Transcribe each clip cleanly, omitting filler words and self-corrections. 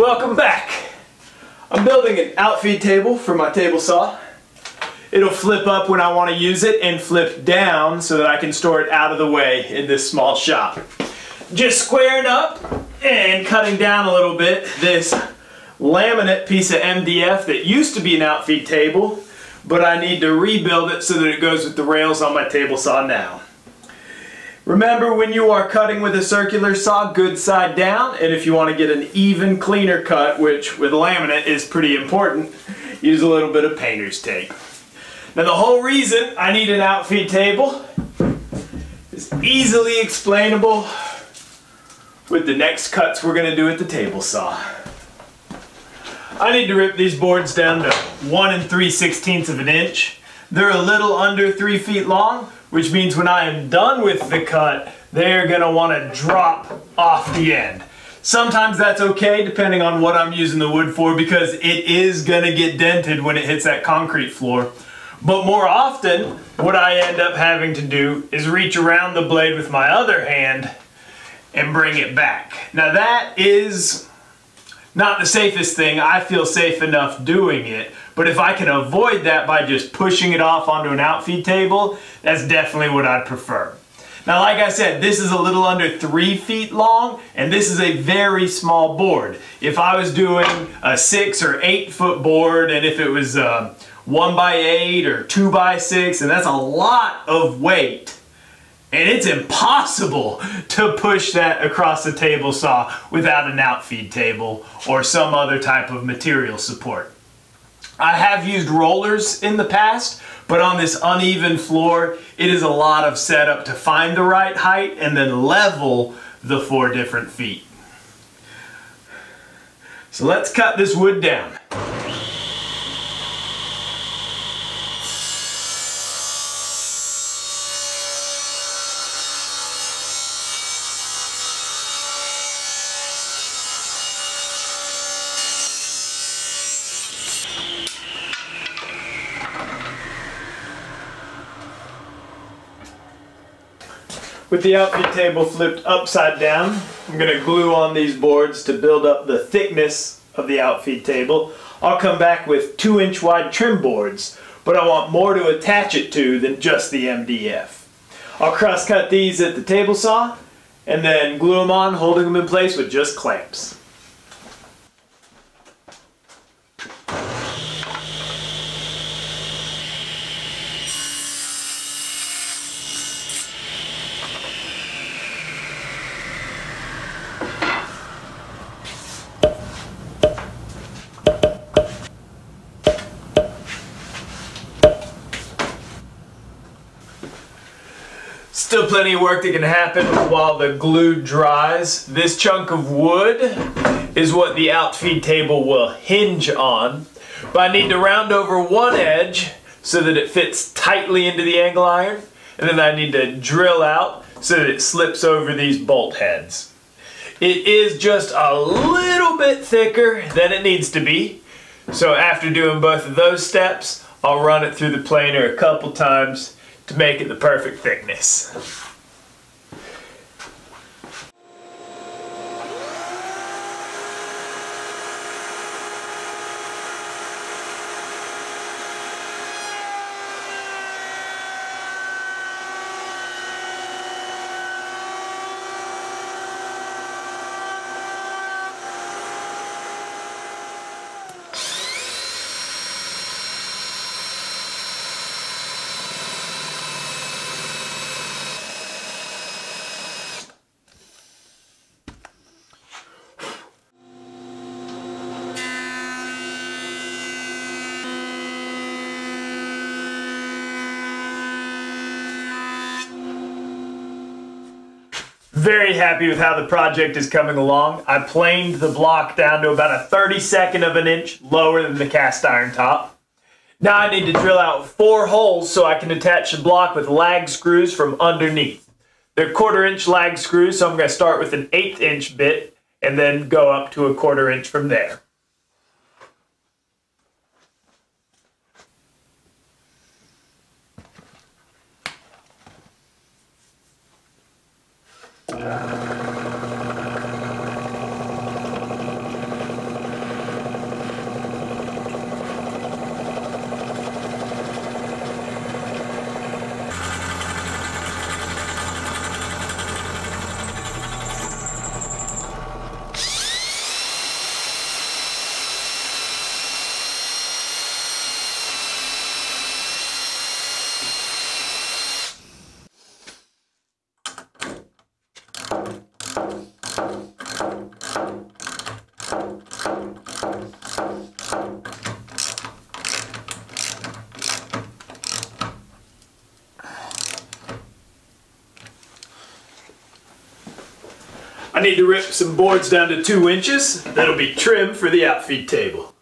Welcome back. I'm building an outfeed table for my table saw. It'll flip up when I want to use it and flip down so that I can store it out of the way in this small shop. Just squaring up and cutting down a little bit this laminate piece of MDF that used to be an outfeed table, but I need to rebuild it so that it goes with the rails on my table saw now. Remember, when you are cutting with a circular saw, good side down, and if you want to get an even, cleaner cut, which with laminate is pretty important, use a little bit of painter's tape. Now, the whole reason I need an outfeed table is easily explainable with the next cuts we're going to do at the table saw. I need to rip these boards down to 1 3/16 of an inch. They're a little under 3 feet long, which means when I am done with the cut, they're going to want to drop off the end. Sometimes that's okay depending on what I'm using the wood for, because it is going to get dented when it hits that concrete floor. But more often, what I end up having to do is reach around the blade with my other hand and bring it back. Now that is not the safest thing. I feel safe enough doing it, but if I can avoid that by just pushing it off onto an outfeed table, that's definitely what I'd prefer. Now, like I said, this is a little under 3 feet long, and this is a very small board. If I was doing a 6 or 8 foot board, and if it was 1 by 8 or 2 by 6, and that's a lot of weight. And it's impossible to push that across the table saw without an outfeed table or some other type of material support. I have used rollers in the past, but on this uneven floor, it is a lot of setup to find the right height and then level the 4 different feet. So let's cut this wood down. With the outfeed table flipped upside down, I'm going to glue on these boards to build up the thickness of the outfeed table. I'll come back with 2-inch wide trim boards, but I want more to attach it to than just the MDF. I'll cross cut these at the table saw and then glue them on, holding them in place with just clamps. Still plenty of work that can happen while the glue dries. This chunk of wood is what the outfeed table will hinge on, but I need to round over one edge so that it fits tightly into the angle iron, and then I need to drill out so that it slips over these bolt heads. It is just a little bit thicker than it needs to be, so after doing both of those steps, I'll run it through the planer a couple times to make it the perfect thickness. Very happy with how the project is coming along. I planed the block down to about a 32nd of an inch lower than the cast iron top. Now I need to drill out 4 holes so I can attach the block with lag screws from underneath. They're 1/4 inch lag screws, so I'm going to start with an 1/8 inch bit and then go up to a 1/4 inch from there. I need to rip some boards down to 2 inches. That'll be trim for the outfeed table.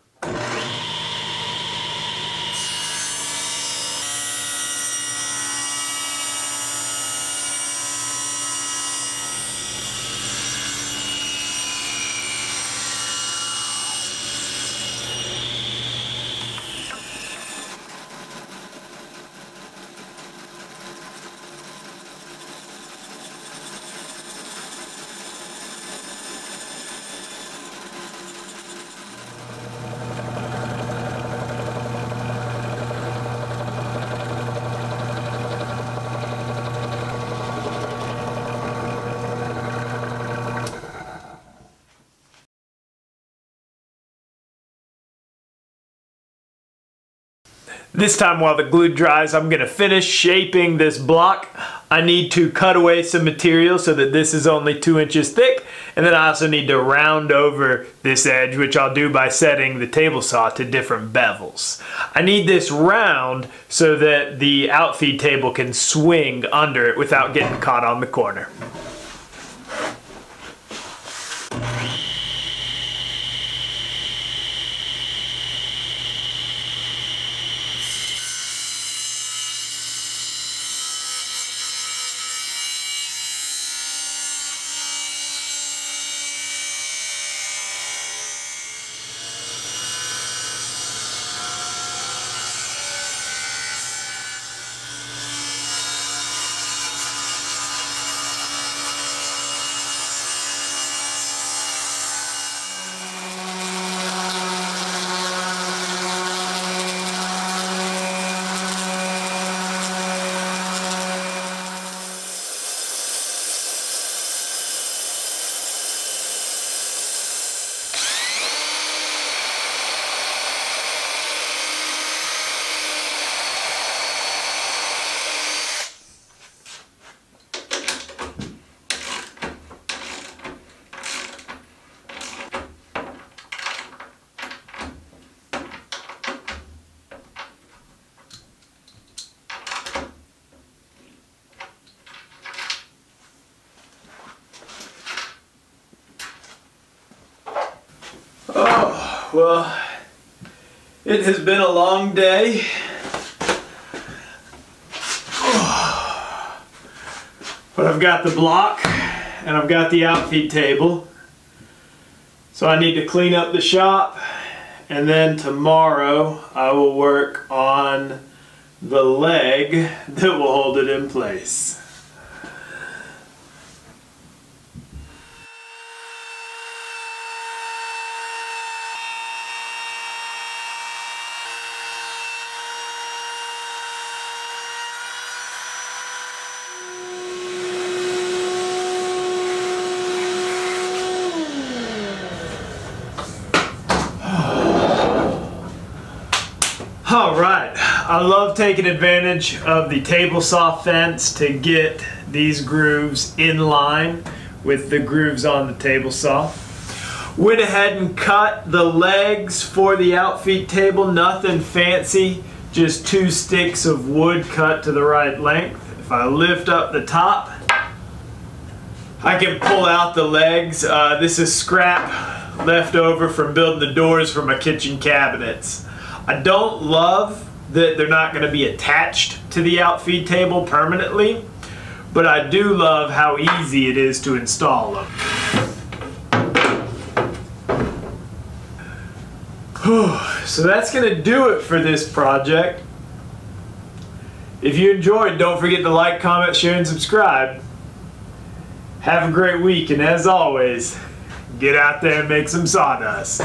This time while the glue dries, I'm going to finish shaping this block. I need to cut away some material so that this is only 2 inches thick. And then I also need to round over this edge, which I'll do by setting the table saw to different bevels. I need this round so that the outfeed table can swing under it without getting caught on the corner. Oh, well, it has been a long day. But I've got the block and I've got the outfeed table. So I need to clean up the shop, and then tomorrow I will work on the leg that will hold it in place. Alright, I love taking advantage of the table saw fence to get these grooves in line with the grooves on the table saw. Went ahead and cut the legs for the outfeed table, nothing fancy, just 2 sticks of wood cut to the right length. If I lift up the top, I can pull out the legs. This is scrap left over from building the doors for my kitchen cabinets. I don't love that they're not going to be attached to the outfeed table permanently, but I do love how easy it is to install them. So that's going to do it for this project. If you enjoyed, don't forget to like, comment, share, and subscribe. Have a great week, and as always, get out there and make some sawdust.